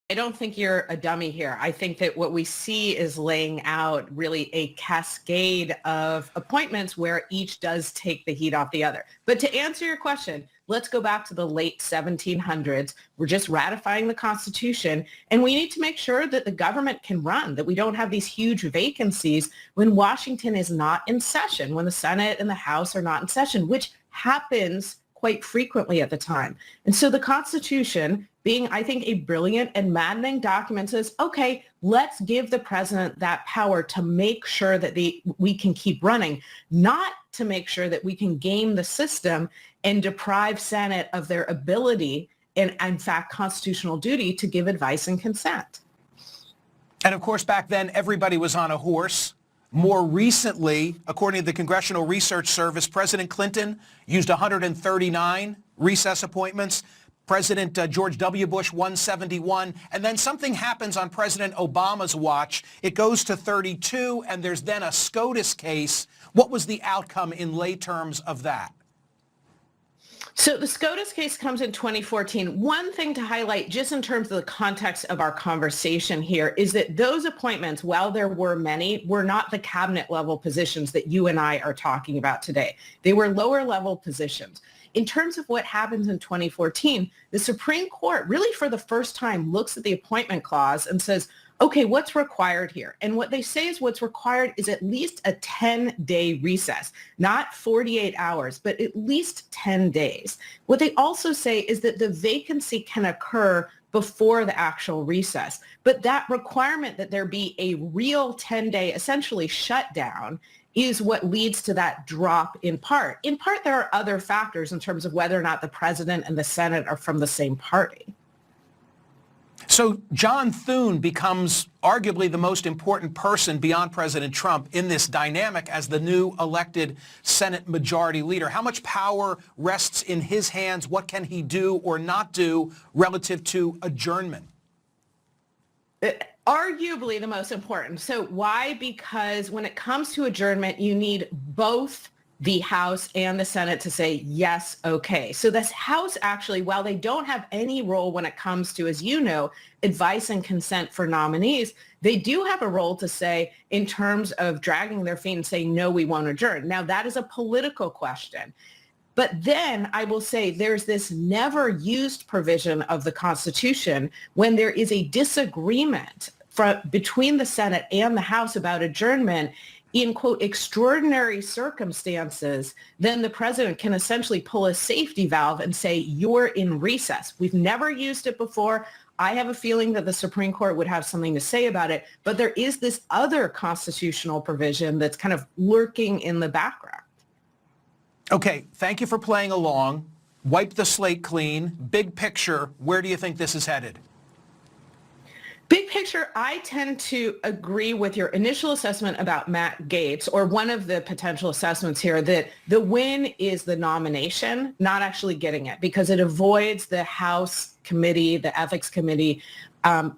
I don't think you're a dummy here. I think that what we see is laying out really a cascade of appointments where each does take the heat off the other. But to answer your question, let's go back to the late 1700s. We're just ratifying the Constitution, and we need to make sure that the government can run, that we don't have these huge vacancies when Washington is not in session, when the Senate and the House are not in session, which happens quite frequently at the time. And so the Constitution, being, I think, a brilliant and maddening document, says, okay, let's give the president that power to make sure that we can keep running, not to make sure that we can game the system and deprive Senate of their ability and, in fact, constitutional duty to give advice and consent. And of course, back then, everybody was on a horse. More recently, according to the Congressional Research Service, President Clinton used 139 recess appointments. President George W. Bush, 171. And then something happens on President Obama's watch. It goes to 32, and there's then a SCOTUS case. What was the outcome in lay terms of that? So the SCOTUS case comes in 2014. One thing to highlight, just in terms of the context of our conversation here, is that those appointments, while there were many, were not the cabinet level positions that you and I are talking about today. They were lower level positions. In terms of what happens in 2014, the Supreme Court really for the first time looks at the appointment clause and says, okay, what's required here? And what they say is what's required is at least a 10-day recess, not 48 hours, but at least 10 days. What they also say is that the vacancy can occur before the actual recess. But that requirement that there be a real 10-day essentially shutdown is what leads to that drop in part. In part, there are other factors in terms of whether or not the president and the Senate are from the same party. So John Thune becomes arguably the most important person beyond President Trump in this dynamic as the new elected Senate Majority Leader. How much power rests in his hands? What can he do or not do relative to adjournment? Arguably the most important. So why? Because when it comes to adjournment, you need both the House and the Senate to say, yes, okay. So this House actually, while they don't have any role when it comes to, as you know, advice and consent for nominees, they do have a role to say in terms of dragging their feet and saying, no, we won't adjourn. Now, that is a political question. But then I will say there's this never used provision of the Constitution when there is a disagreement between the Senate and the House about adjournment in, quote, extraordinary circumstances, then the president can essentially pull a safety valve and say, you're in recess. We've never used it before. I have a feeling that the Supreme Court would have something to say about it. But there is this other constitutional provision that's kind of lurking in the background. Okay, thank you for playing along. Wipe the slate clean. Big picture, where do you think this is headed? Big picture, I tend to agree with your initial assessment about Matt Gaetz, or one of the potential assessments here, that the win is the nomination, not actually getting it, because it avoids the House committee, the Ethics Committee,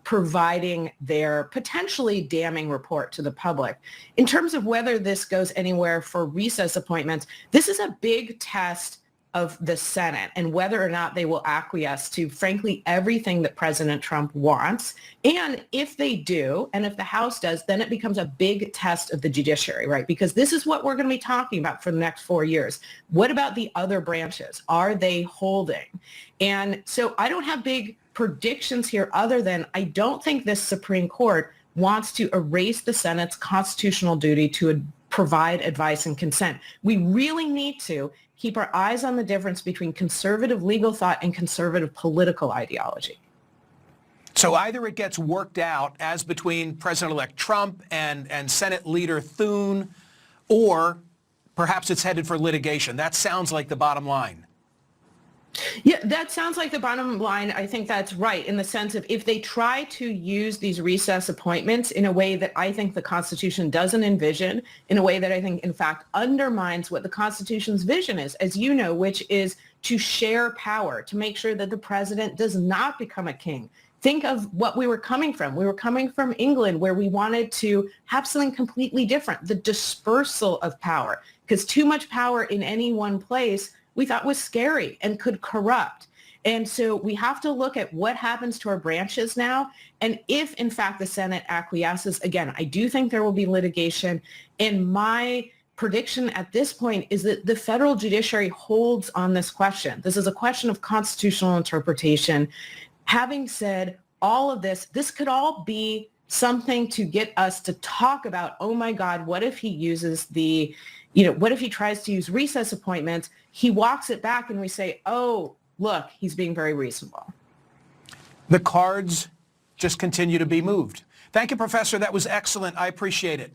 providing their potentially damning report to the public. In terms of whether this goes anywhere for recess appointments, this is a big test of the Senate and whether or not they will acquiesce to, frankly, everything that President Trump wants. And if they do, and if the House does, then it becomes a big test of the judiciary, right? Because this is what we're going to be talking about for the next 4 years. What about the other branches? Are they holding? And so I don't have big predictions here other than I don't think this Supreme Court wants to erase the Senate's constitutional duty to provide advice and consent. We really need to keep our eyes on the difference between conservative legal thought and conservative political ideology. So either it gets worked out as between President-elect Trump and Senate Leader Thune, or perhaps it's headed for litigation. That sounds like the bottom line. Yeah, that sounds like the bottom line. I think that's right, in the sense of if they try to use these recess appointments in a way that I think the Constitution doesn't envision, in a way that I think, in fact, undermines what the Constitution's vision is, as you know, which is to share power, to make sure that the president does not become a king. Think of what we were coming from. We were coming from England, where we wanted to have something completely different, the dispersal of power, because too much power in any one place we thought was scary and could corrupt. And so we have to look at what happens to our branches now. And if, in fact, the Senate acquiesces, again, I do think there will be litigation. And my prediction at this point is that the federal judiciary holds on this question. This is a question of constitutional interpretation. Having said all of this, this could all be something to get us to talk about, oh my God, what if he uses what if he tries to use recess appointments? He walks it back and we say, oh, look, he's being very reasonable. The cards just continue to be moved. Thank you, Professor. That was excellent. I appreciate it.